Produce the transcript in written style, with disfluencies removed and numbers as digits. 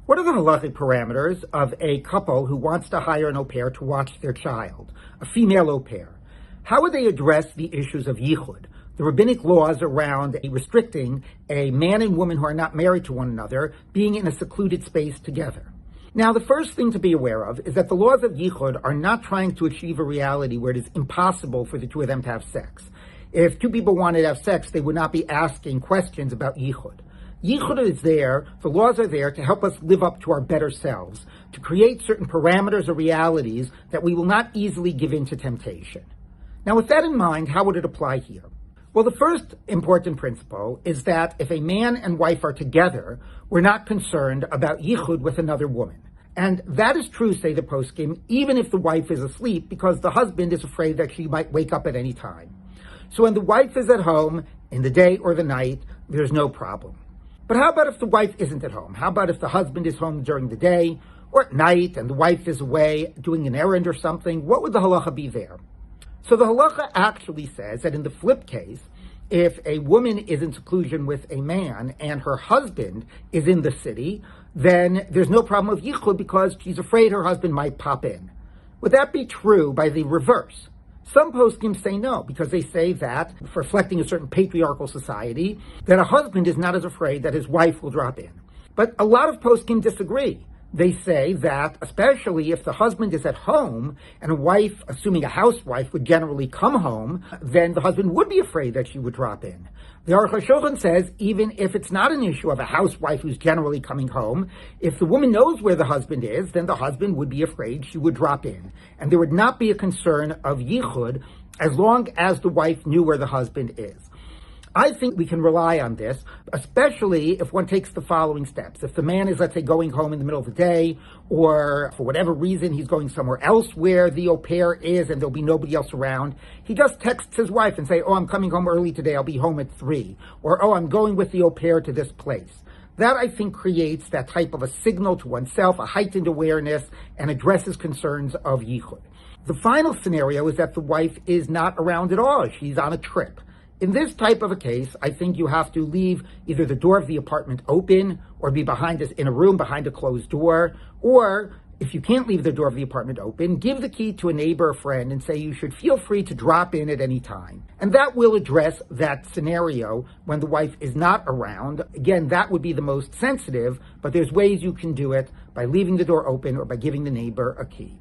What are the halachic parameters of a couple who wants to hire an au pair to watch their child, a female au pair? How would they address the issues of Yichud, the rabbinic laws around restricting a man and woman who are not married to one another being in a secluded space together? Now, the first thing to be aware of is that the laws of Yichud are not trying to achieve a reality where it is impossible for the two of them to have sex. If two people wanted to have sex, they would not be asking questions about Yichud. Yichud is there, the laws are there to help us live up to our better selves, to create certain parameters or realities that we will not easily give in to temptation. Now, with that in mind, how would it apply here? Well, the first important principle is that if a man and wife are together, we're not concerned about Yichud with another woman. And that is true, say the poskim, even if the wife is asleep, because the husband is afraid that she might wake up at any time. So when the wife is at home, in the day or the night, there's no problem. But how about if the wife isn't at home? How about if the husband is home during the day or at night and the wife is away doing an errand or something? What would the halacha be there? So the halacha actually says that in the flip case, if a woman is in seclusion with a man and her husband is in the city, then there's no problem with Yichud because she's afraid her husband might pop in. Would that be true by the reverse? Some poskim say no, because they say that, reflecting a certain patriarchal society, that a husband is not as afraid that his wife will drop in. But a lot of poskim disagree. They say that, especially if the husband is at home, and a wife, assuming a housewife, would generally come home, then the husband would be afraid that she would drop in. The Aruch HaShulchan says, even if it's not an issue of a housewife who's generally coming home, if the woman knows where the husband is, then the husband would be afraid she would drop in. And there would not be a concern of Yichud as long as the wife knew where the husband is. I think we can rely on this, especially if one takes the following steps. If the man is, let's say, going home in the middle of the day, or for whatever reason he's going somewhere else where the au pair is and there'll be nobody else around, he just texts his wife and say, oh, I'm coming home early today, I'll be home at 3. Or, oh, I'm going with the au pair to this place. That, I think, creates that type of a signal to oneself, a heightened awareness, and addresses concerns of Yichud. The final scenario is that the wife is not around at all. She's on a trip. In this type of a case, I think you have to leave either the door of the apartment open or be behind us in a room behind a closed door, or if you can't leave the door of the apartment open, give the key to a neighbor or friend and say you should feel free to drop in at any time. And that will address that scenario when the wife is not around. Again, that would be the most sensitive, but there's ways you can do it by leaving the door open or by giving the neighbor a key.